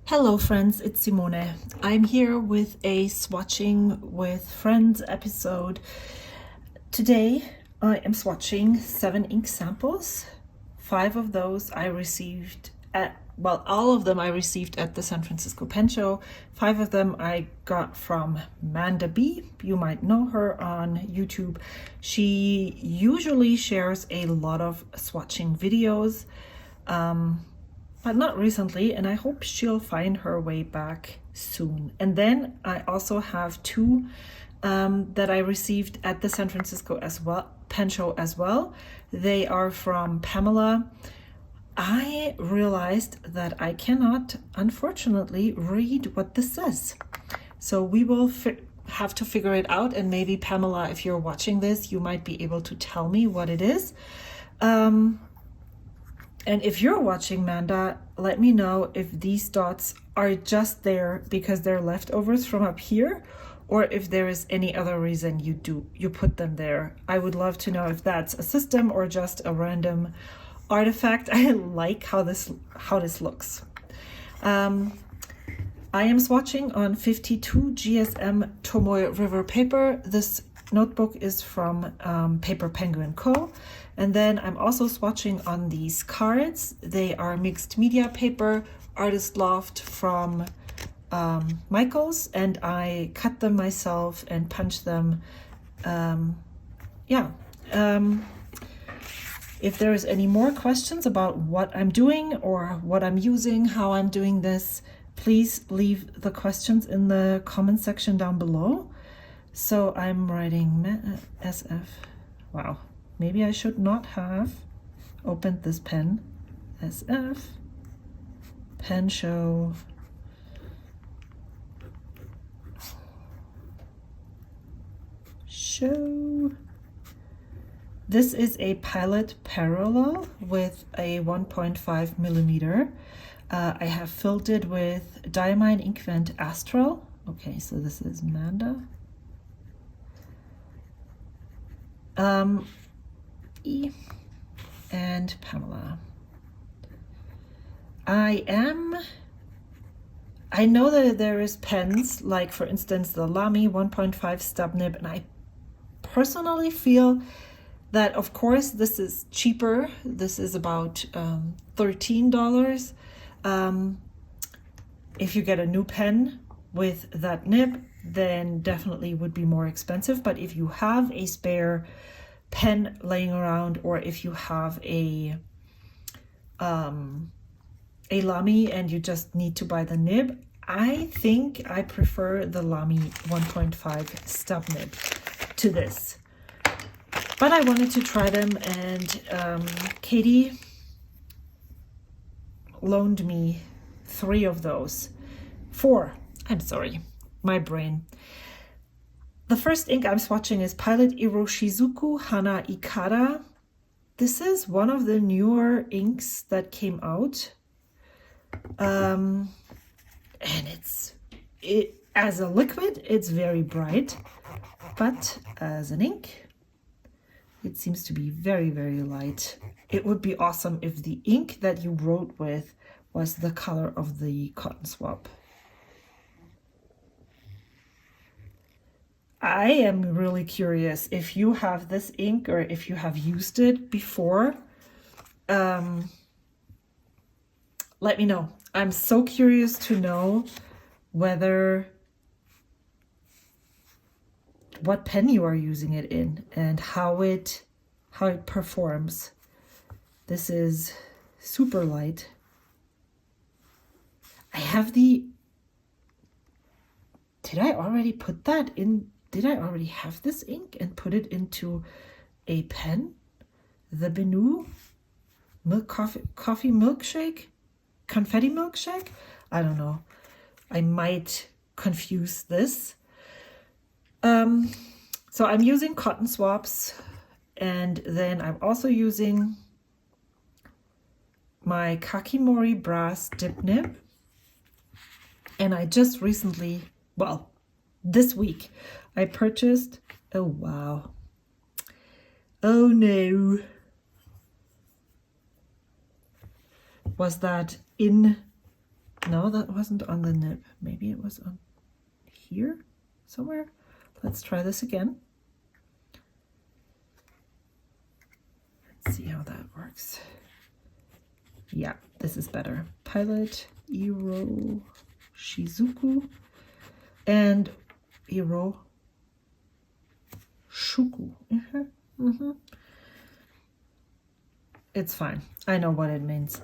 Hello friends, it's Simone. I'm here with a swatching with friends episode. Today I am swatching 7 ink samples. 5 of those I received all of them I received at the San Francisco Pen Show. 5 of them I got from Manda B. You might know her on YouTube. She usually shares a lot of swatching videos. But not recently, and I hope she'll find her way back soon. And then I also have 2 that I received at the San Francisco Pen Show as well. They are from Pamela. I realized that I cannot, unfortunately, read what this says. So we will have to figure it out, and maybe Pamela, if you're watching this, you might be able to tell me what it is. And if you're watching, Manda, let me know if these dots are just there because they're leftovers from up here, or if there is any other reason you put them there. I would love to know if that's a system or just a random artifact. I like how this looks. I am swatching on 52 GSM Tomoe River paper. This notebook is from Paper Penguin Co. And then I'm also swatching on these cards. They are mixed media paper, Artist Loft from Michaels, and I cut them myself and punched them. If there is any more questions about what I'm doing or what I'm using, how I'm doing this, please leave the questions in the comment section down below. So I'm writing SF. Wow. Maybe I should not have opened this pen. SF, Pen Show, show. This is a Pilot Parallel with a 1.5 millimeter. I have filled it with Diamine Inkvent Astral. Okay, so this is Manda. And Pamela. I know that there is pens, like for instance the Lamy 1.5 stub nib, and I personally feel that of course this is cheaper. This is about $13. If you get a new pen with that nib, then definitely would be more expensive. But if you have a spare pen laying around, or if you have a Lamy and you just need to buy the nib, I think I prefer the Lamy 1.5 stub nib to this. But I wanted to try them, and Katie loaned me 3 of those. 4, I'm sorry, my brain. The first ink I'm swatching is Pilot Iroshizuku Hana Ikada. This is one of the newer inks that came out. And as a liquid, it's very bright, but as an ink, it seems to be very, very light. It would be awesome if the ink that you wrote with was the color of the cotton swab. I am really curious if you have this ink or if you have used it before. Let me know. I'm so curious to know what pen you are using it in and how it performs. This is super light. I have did I already put that in? Did I already have this ink and put it into a pen? The Benu coffee milkshake? Confetti milkshake? I don't know. I might confuse this. So I'm using cotton swabs, and then I'm also using my Kakimori brass dip nib. And I just recently, well, this week, I purchased, oh wow, oh no, was that in No, that wasn't on the nib. Maybe it was on here somewhere. Let's try this again. Let's see how that works. Yeah, this is better. Pilot, Iroshizuku, and Iroshizuku. It's fine. I know what it means.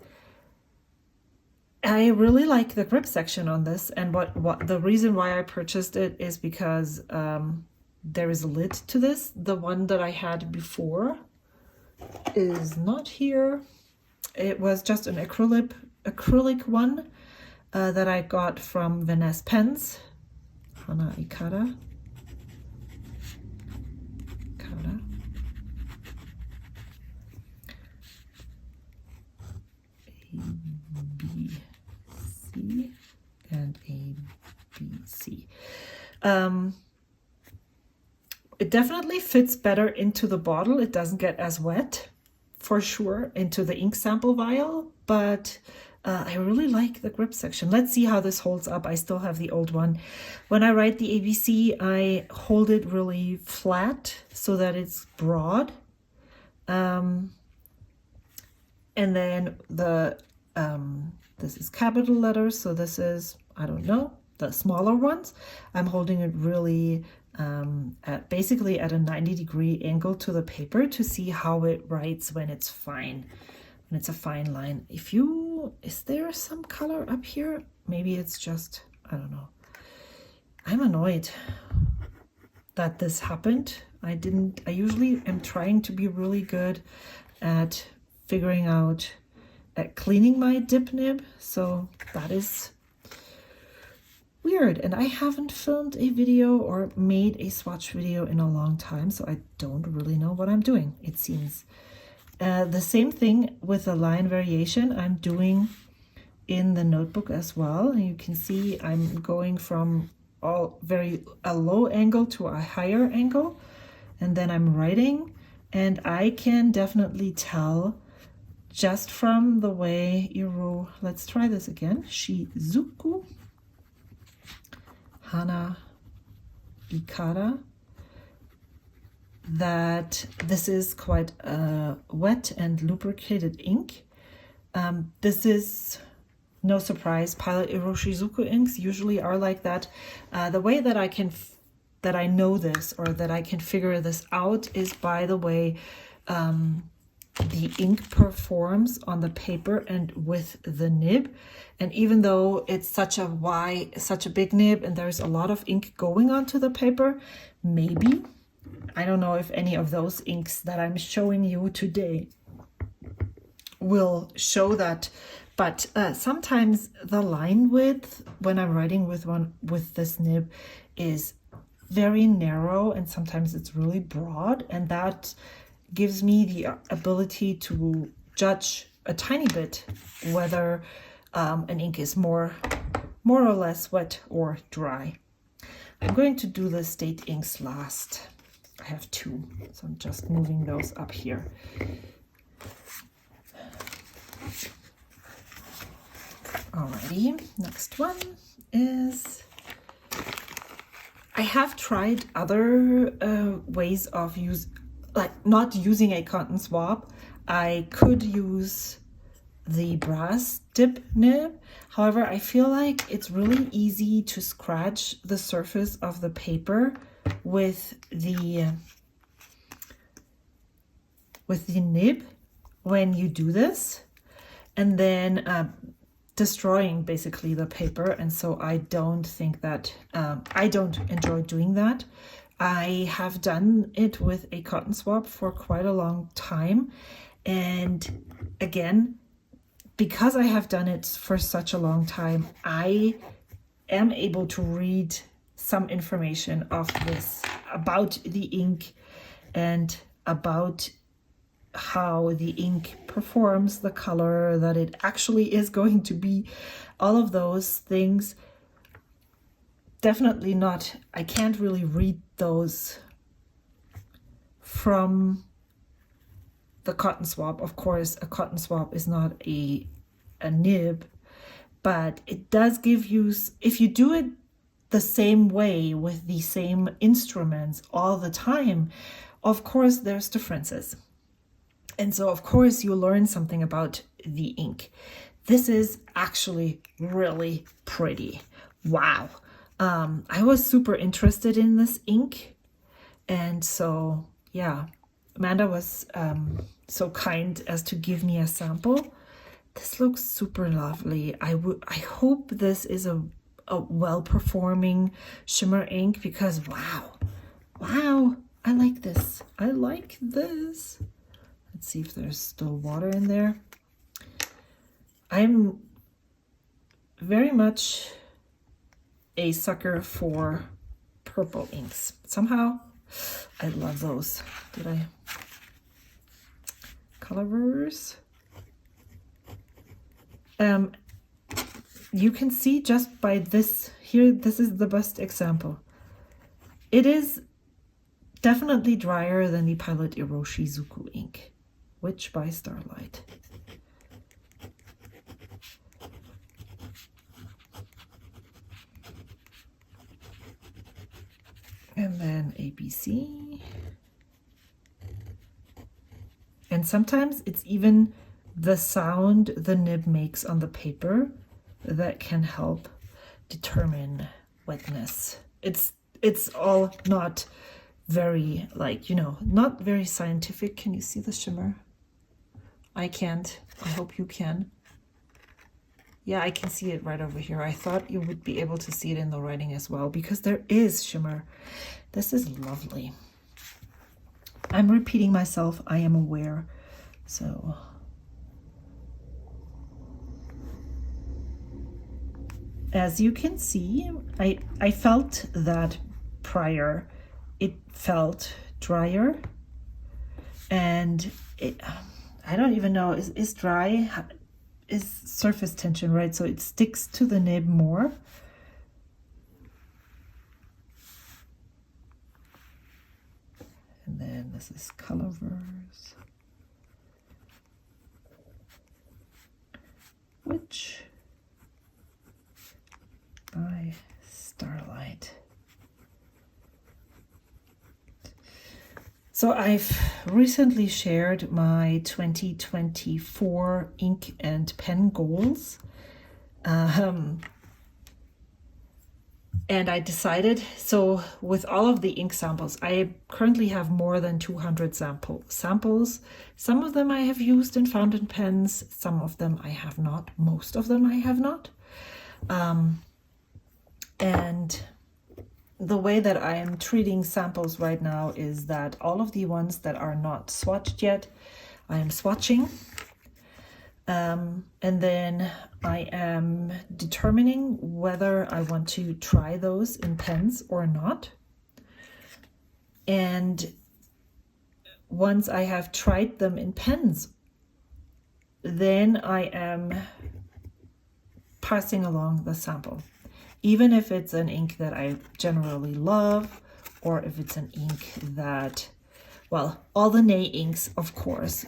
I really like the grip section on this, and what the reason why I purchased it is because there is a lid to this. The one that I had before is not here. It was just an acrylic one that I got from Vanness Pens, Hana Ikada. ABC and ABC. It definitely fits better into the bottle. It doesn't get as wet, for sure, into the ink sample vial, but I really like the grip section. Let's see how this holds up. I still have the old one. When I write the ABC, I hold it really flat so that it's broad. And then this is capital letters, so this is, I don't know, the smaller ones. I'm holding it really basically at a 90-degree angle to the paper to see how it writes when it's fine, when it's a fine line. Is there some color up here? Maybe it's just, I don't know. I'm annoyed that this happened. I usually am trying to be really good at figuring out, at cleaning my dip nib, so that is weird. And I haven't filmed a video or made a swatch video in a long time, so I don't really know what I'm doing, it seems. The same thing with the line variation I'm doing in the notebook as well. And you can see I'm going from a low angle to a higher angle, and then I'm writing, and I can definitely tell just from the way let's try this again. Shizuku, Hana, Ikada, that this is quite a wet and lubricated ink. This is no surprise. Pilot Iroshizuku inks usually are like that. The way that I know this, or that I can figure this out, is by the way the ink performs on the paper and with the nib. And even though it's such a big nib and there's a lot of ink going onto the paper, maybe, I don't know if any of those inks that I'm showing you today will show that, but sometimes the line width when I'm writing with this nib is very narrow, and sometimes it's really broad, and that gives me the ability to judge a tiny bit whether an ink is more or less wet or dry. I'm going to do the state inks last. I have two, so I'm just moving those up here. Alrighty, next one is, I have tried other ways of not using a cotton swab. I could use the brass dip nib. However, I feel like it's really easy to scratch the surface of the paper with the nib when you do this, and then destroying basically the paper. And so I don't think that I don't enjoy doing that. I have done it with a cotton swab for quite a long time, and again, because I have done it for such a long time, I am able to read some information of this about the ink and about how the ink performs, the color that it actually is going to be, all of those things. Definitely not, I can't really read those from the cotton swab. Of course, a cotton swab is not a nib, but it does give you, if you do it the same way with the same instruments all the time, of course there's differences. And so of course you learn something about the ink. This is actually really pretty. Wow. I was super interested in this ink. And so, yeah, Amanda was so kind as to give me a sample. This looks super lovely. I hope this is a well-performing shimmer ink, because wow, I like this. I like this. Let's see if there's still water in there. I'm very much a sucker for purple inks. Somehow, I love those. Did I? Colorverse. You can see just by this here, this is the best example. It is definitely drier than the Pilot Iroshizuku ink, which by Starlight. And then ABC. And sometimes it's even the sound the nib makes on the paper that can help determine wetness. It's all not very, like, you know, not very scientific. Can you see the shimmer? I can't. I hope you can. Yeah, I can see it right over here. I thought you would be able to see it in the writing as well, because there is shimmer. This is lovely. I'm repeating myself, I am aware. So as you can see, I felt that prior it felt drier, and it, I don't even know, is dry, is surface tension, right? So it sticks to the nib more. And then this is Colorverse, which by Starlight. So I've recently shared my 2024 ink and pen goals. And I decided, so with all of the ink samples, I currently have more than 200 samples. Some of them I have used in fountain pens, some of them I have not, most of them I have not. And the way that I am treating samples right now is that all of the ones that are not swatched yet, I am swatching. And then I am determining whether I want to try those in pens or not. And once I have tried them in pens, then I am passing along the sample. Even if it's an ink that I generally love, or if it's an ink that, well, all the Nay inks, of course,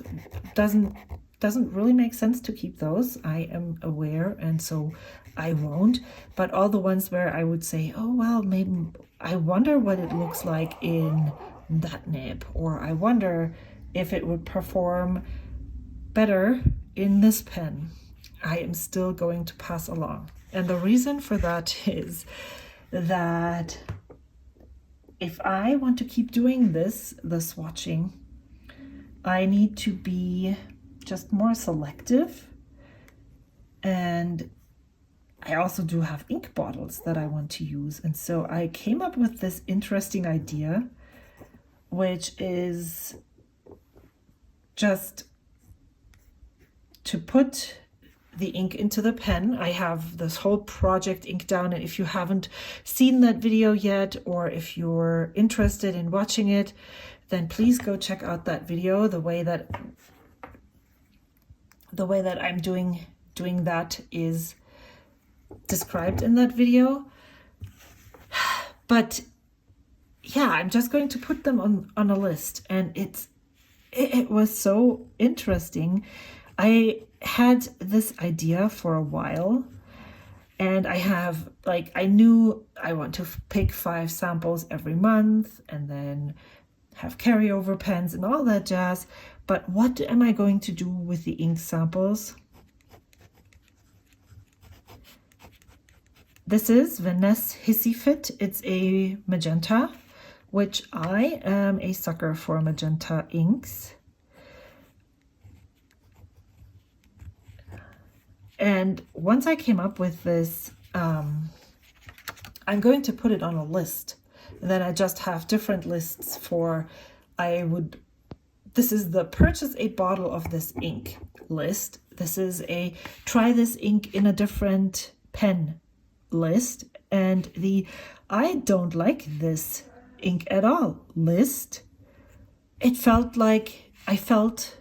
doesn't really make sense to keep those. I am aware, and so I won't. But all the ones where I would say, oh, well, maybe I wonder what it looks like in that nib, or I wonder if it would perform better in this pen, I am still going to pass along. And the reason for that is that if I want to keep doing this, the swatching, I need to be just more selective. And I also do have ink bottles that I want to use. And so I came up with this interesting idea, which is just to put the ink into the pen. I have this whole Project Inkdown, and if you haven't seen that video yet, or if you're interested in watching it, then please go check out that video. The way that I'm doing that is described in that video. But yeah, I'm just going to put them on a list, and it was so interesting. I had this idea for a while, And I have, like, I knew I want to pick 5 samples every month and then have carryover pens and all that jazz. But what am I going to do with the ink samples? This is Vanness Hissy Fit. It's a magenta, which I am a sucker for magenta inks. And once I came up with this, I'm going to put it on a list. And then I just have different lists for, this is the purchase a bottle of this ink list. This is a try this ink in a different pen list. And the I don't like this ink at all list. It felt like I felt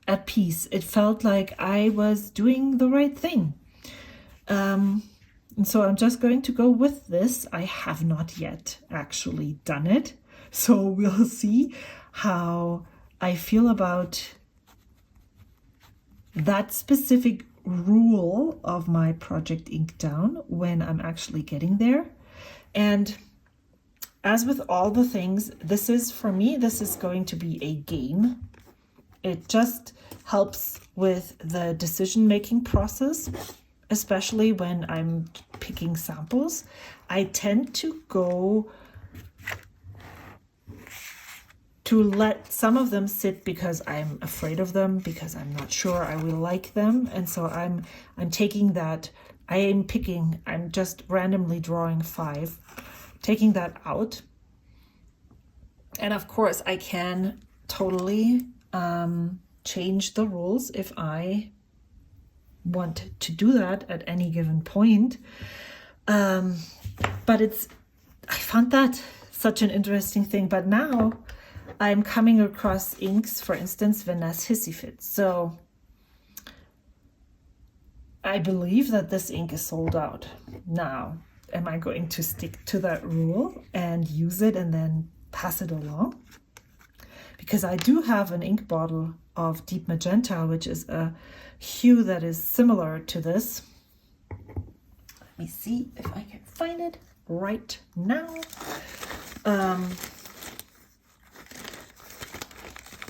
at peace. It felt like I was doing the right thing. And so I'm just going to go with this. I have not yet actually done it. So we'll see how I feel about that specific rule of my Project Inkdown when I'm actually getting there. And as with all the things, this is, for me, this is going to be a game. It just helps with the decision-making process, especially when I'm picking samples. I tend to go to let some of them sit because I'm afraid of them, because I'm not sure I will like them. And so I'm taking that, I'm just randomly drawing 5, taking that out. And of course I can totally change the rules if I want to do that at any given point. But I found that such an interesting thing. But now I'm coming across inks, for instance, Vanness Hissy Fit. So I believe that this ink is sold out. Now, am I going to stick to that rule and use it and then pass it along? Because I do have an ink bottle of deep magenta, which is a hue that is similar to this. Let me see if I can find it right now.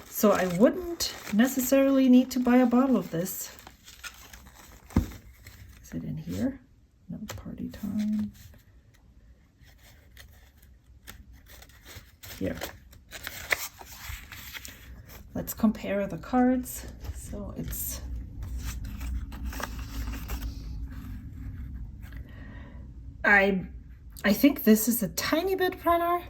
So I wouldn't necessarily need to buy a bottle of this. Is it in here? No, party time. Here. Let's compare the cards. So it's I think this is a tiny bit redder,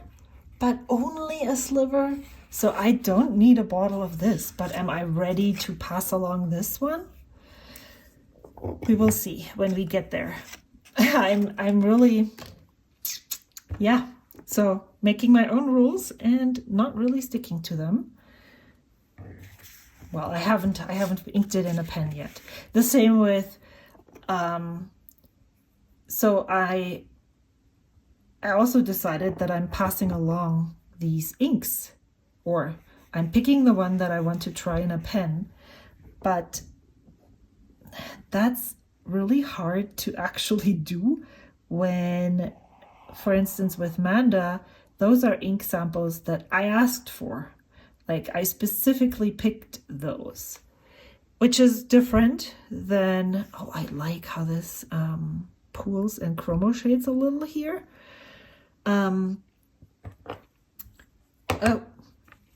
but only a sliver. So I don't need a bottle of this, but am I ready to pass along this one? We will see when we get there. I'm really, yeah. So making my own rules and not really sticking to them. Well, I haven't inked it in a pen yet. The same with, so I also decided that I'm passing along these inks, or I'm picking the one that I want to try in a pen, but that's really hard to actually do when, for instance, with Manda, those are ink samples that I asked for. Like, I specifically picked those, which is different than, oh, I like how this pools and chromo shades a little here. Oh,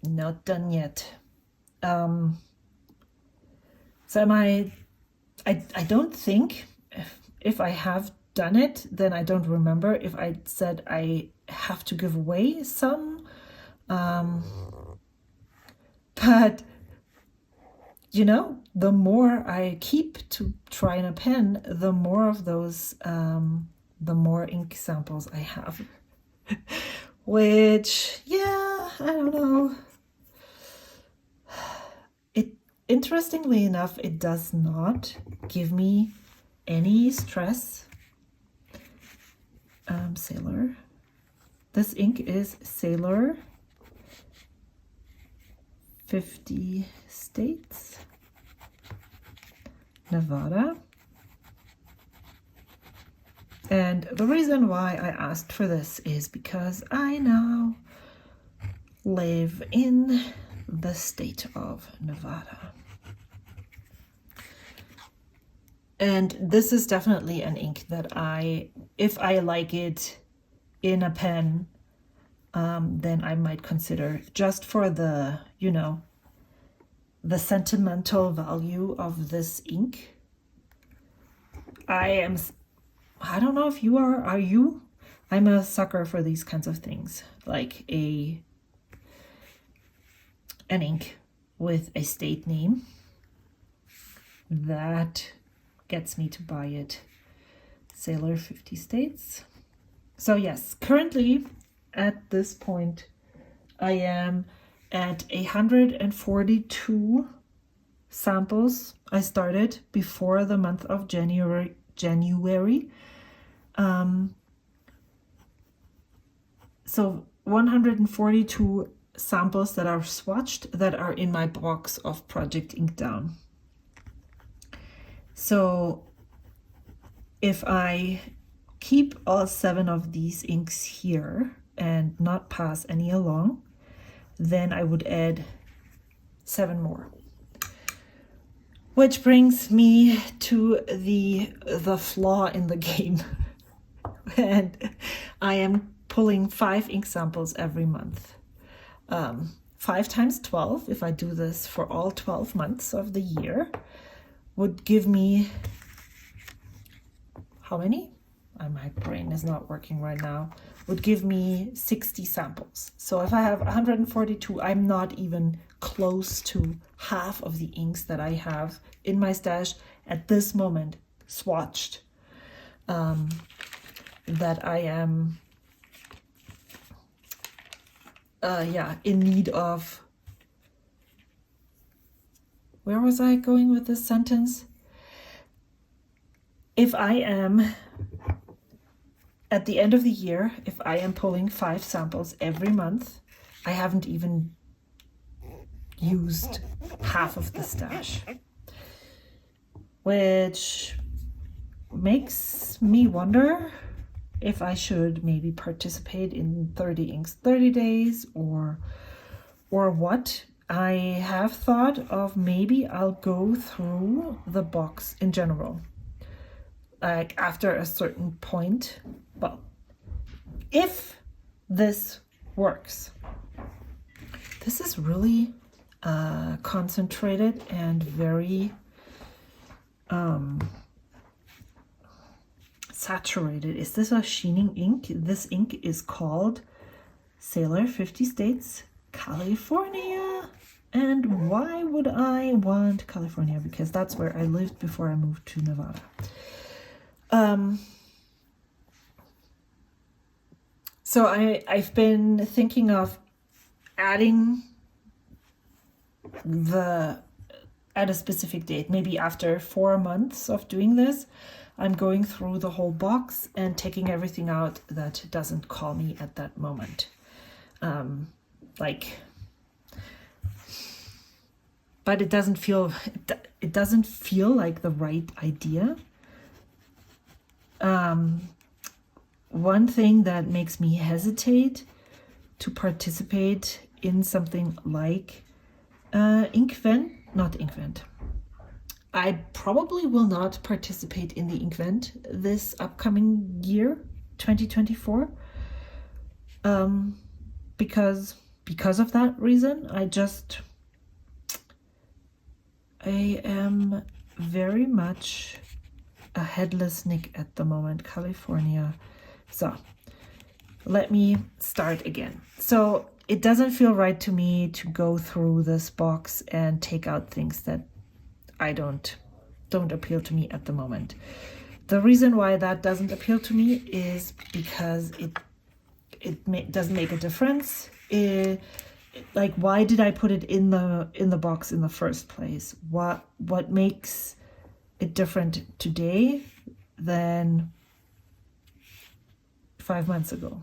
not done yet. So I don't think, if I have done it, then I don't remember if I said I have to give away some. But, you know, the more I keep to try in a pen, the more of those, the more ink samples I have. Which, yeah, I don't know. Interestingly enough, it does not give me any stress. Sailor. This ink is Sailor 50 States, Nevada. And the reason why I asked for this is because I now live in the state of Nevada. And this is definitely an ink that if I like it in a pen, then I might consider, just for the, the sentimental value of this ink. I don't know if you are you? I'm a sucker for these kinds of things, like an ink with a state name that gets me to buy it. Sailor 50 States. So yes, currently at this point, I am at 142 samples. I started before the month of January. So 142 samples that are swatched that are in my box of Project Inkdown. So if I keep all 7 of these inks here and not pass any along, then I would add 7 more. Which brings me to the flaw in the game. And I am pulling 5 ink samples every month. 5 times 12, if I do this for all 12 months of the year, would give me, how many? My brain is not working right now. Would give me 60 samples. So if I have 142, I'm not even close to half of the inks that I have in my stash at this moment, swatched, that I am in need of. Where was I going with this sentence? If I am, at the end of the year, if I am pulling 5 samples every month, I haven't even used half of the stash, which makes me wonder if I should maybe participate in 30 inks 30 days or what. I have thought of maybe I'll go through the box in general, like after a certain point. Well, if this works, this is really concentrated and very saturated. Is this a sheening ink? This ink is called Sailor 50 States California. And why would I want California? Because that's where I lived before I moved to Nevada. So I've been thinking of adding at a specific date, maybe after 4 months of doing this, I'm going through the whole box and taking everything out that doesn't call me at that moment. But it doesn't feel like the right idea. One thing that makes me hesitate to participate in something like Inkvent. I probably will not participate in the Inkvent this upcoming year, 2024, because of that reason. I am very much a headless Nick at the moment, California. So let me start again. So it doesn't feel right to me to go through this box and take out things that I don't appeal to me at the moment. The reason why that doesn't appeal to me is because it doesn't make a difference. Like, why did I put it in the box in the first place? What makes it different today than 5 months ago?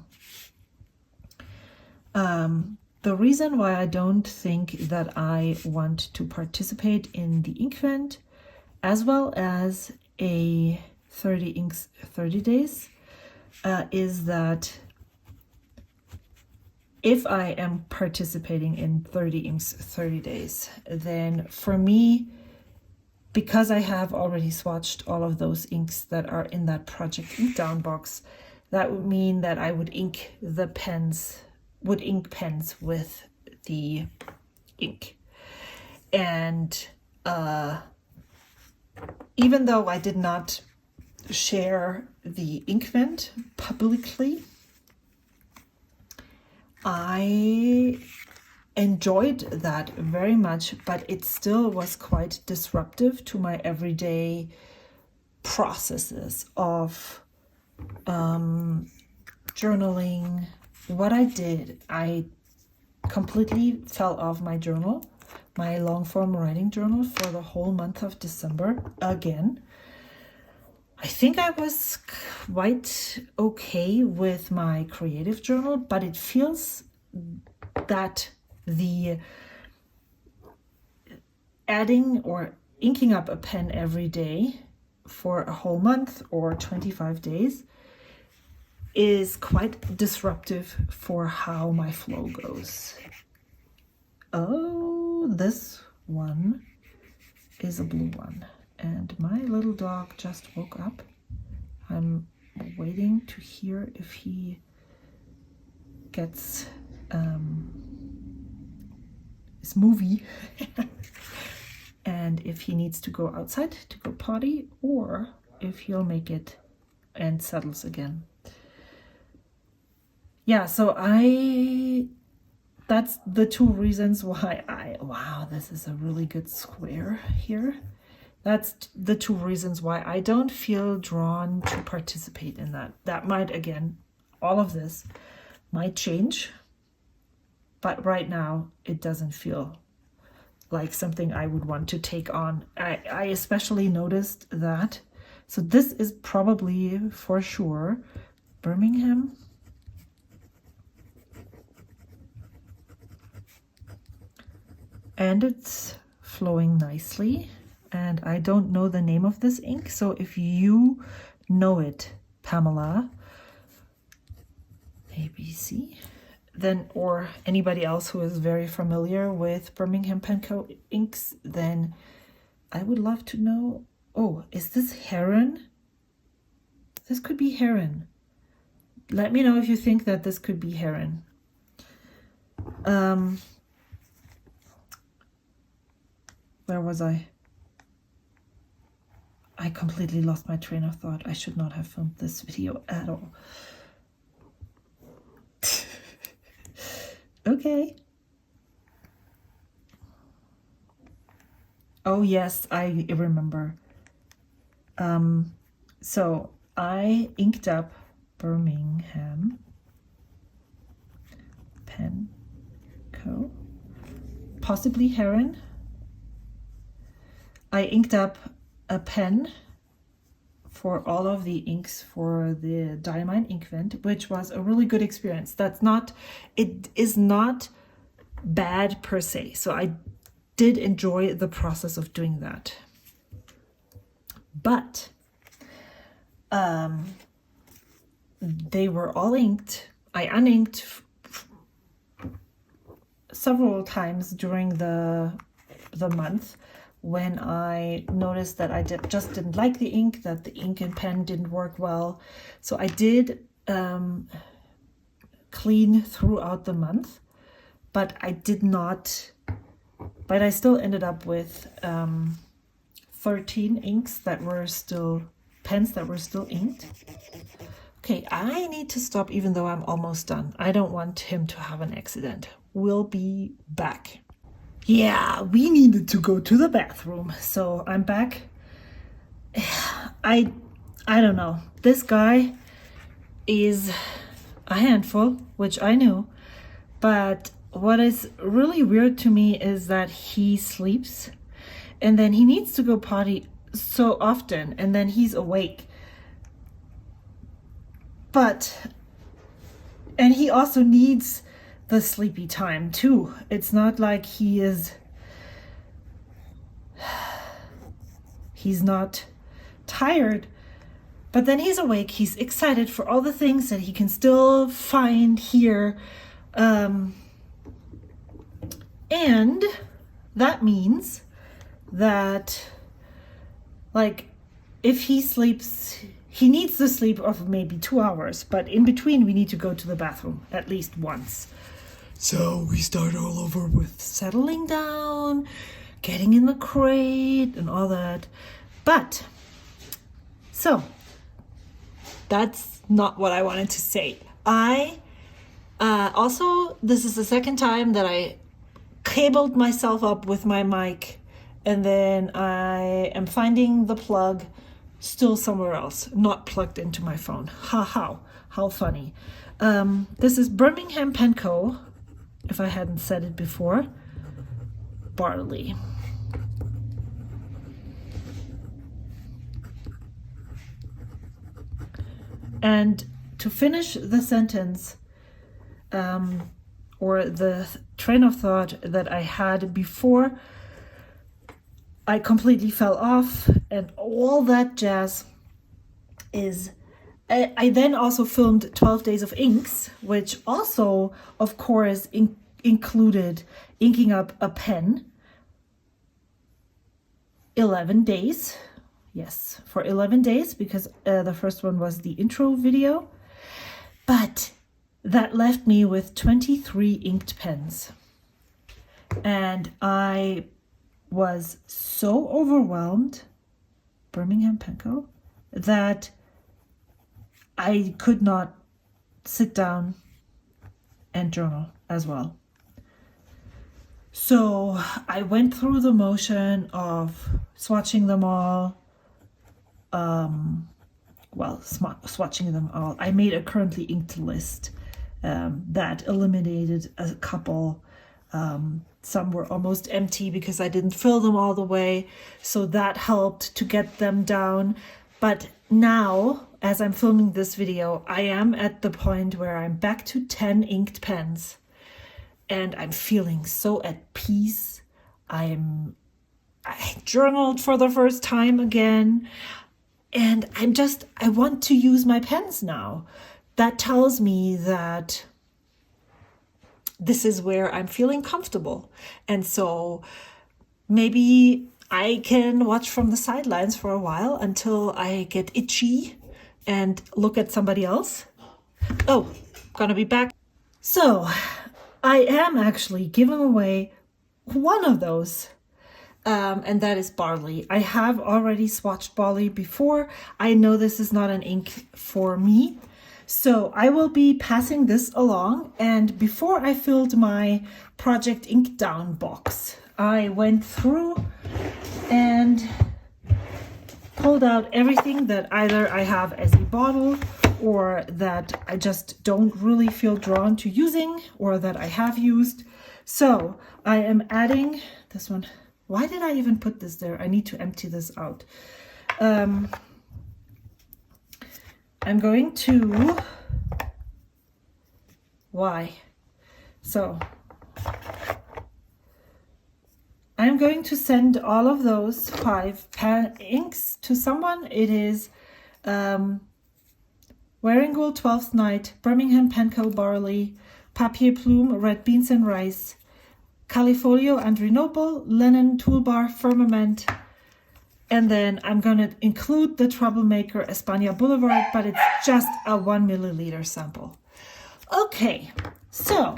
The reason why I don't think that I want to participate in the Inkvent as well as a 30 inks 30 days is that if I am participating in 30 inks, 30 days, then for me, because I have already swatched all of those inks that are in that Project Inkdown box, that would mean that I would ink the pens, would ink pens with the ink. And even though I did not share the ink vent publicly, I enjoyed that very much, but it still was quite disruptive to my everyday processes of journaling. What I did, I completely fell off my journal, my long form writing journal, for the whole month of December again. I think I was quite okay with my creative journal, but it feels that the adding or inking up a pen every day for a whole month or 25 days is quite disruptive for how my flow goes. Oh, this one is a blue one. And my little dog just woke up. I'm waiting to hear if he gets his movie and if he needs to go outside to go potty, or if he'll make it and settles again. Yeah, so that's the two reasons why wow, this is a really good square here. That's the two reasons why I don't feel drawn to participate in that. That might, again, all of this might change, but right now it doesn't feel like something I would want to take on. I especially noticed that. So this is probably for sure Birmingham. And it's flowing nicely. And I don't know the name of this ink, so if you know it, Pamela, ABC, then, or anybody else who is very familiar with Birmingham Pen Co inks, then I would love to know. Oh, is this Heron? This could be Heron. Let me know if you think that this could be Heron. Where was I? I completely lost my train of thought. I should not have filmed this video at all. Okay. Oh yes, I remember. So I inked up Birmingham Pen Co. Possibly Heron. I inked up a pen for all of the inks for the Diamine ink vent, which was a really good experience. It is not bad per se. So I did enjoy the process of doing that. But they were all inked. I uninked several times during the month, when I noticed that I just didn't like the ink, that the ink and pen didn't work well. So I did clean throughout the month, but I still ended up with 13 inks that were still, pens that were still inked. Okay, I need to stop even though I'm almost done. I don't want him to have an accident. We'll be back. Yeah, we needed to go to the bathroom, so I'm back. I don't know. This guy is a handful, which I knew, but what is really weird to me is that he sleeps and then he needs to go potty so often and then he's awake. And he also needs the sleepy time too. It's not like he's not tired, But then he's awake, he's excited for all the things that he can still find here. And that means that, like, if he sleeps, he needs the sleep of maybe 2 hours, but in between we need to go to the bathroom at least once. So we start all over with settling down, getting in the crate and all that. But, so, that's not what I wanted to say. Also, this is the second time that I cabled myself up with my mic, and then I am finding the plug still somewhere else, not plugged into my phone. How funny. This is Birmingham Pen Co, if I hadn't said it before, Barley. And to finish the sentence, or the train of thought that I had before I completely fell off and all that jazz, is I then also filmed 12 Days of Inks, which also, of course, included inking up a pen. 11 days. Yes, for 11 days, because the first one was the intro video. But that left me with 23 inked pens. And I was so overwhelmed, Birmingham Pen Co, that I could not sit down and journal as well. So I went through the motion of swatching them all. Swatching them all. I made a currently inked list that eliminated a couple. Some were almost empty because I didn't fill them all the way, so that helped to get them down. But now, as I'm filming this video, I am at the point where I'm back to 10 inked pens, and I'm feeling so at peace. I journaled for the first time again, and I want to use my pens now. That tells me that this is where I'm feeling comfortable. And so maybe I can watch from the sidelines for a while until I get itchy and look at somebody else. Oh, gonna be back. So I am actually giving away one of those. And that is Barley. I have already swatched Barley before. I know this is not an ink for me, so I will be passing this along. And before I filled my Project Inkdown box, I went through and pulled out everything that either I have as a bottle or that I just don't really feel drawn to using or that I have used. So I am adding this one. Why did I even put this there? I need to empty this out. I'm going to... Why? So, I'm going to send all of those 5 inks to someone. It is Wearing Gold 12th Night, Birmingham Pen Co Barley, Papier Plume, Red Beans and Rice, Califolio Andrinople, Linen Toolbar Firmament, and then I'm going to include the Troublemaker España Boulevard, but it's just a 1 milliliter sample. Okay, so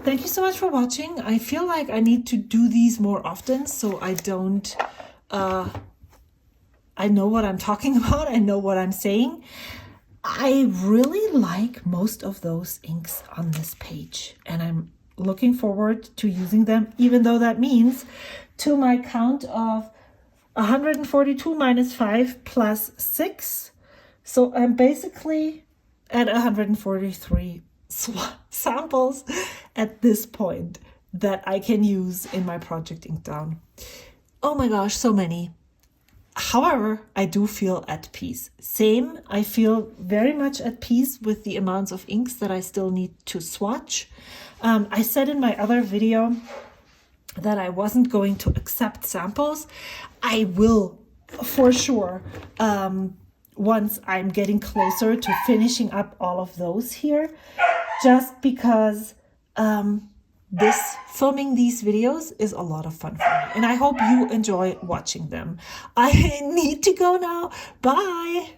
thank you so much for watching. I feel like I need to do these more often so I don't, I know what I'm talking about, I know what I'm saying. I really like most of those inks on this page, and I'm looking forward to using them, even though that means to my count of 142 minus 5 plus 6. So I'm basically at 143 samples at this point that I can use in my Project Inkdown. Oh my gosh, so many. However, I do feel at peace. Same, I feel very much at peace with the amounts of inks that I still need to swatch. I said in my other video that I wasn't going to accept samples. I will for sure once I'm getting closer to finishing up all of those here, just because filming these videos is a lot of fun for me, and I hope you enjoy watching them. I need to go now. Bye.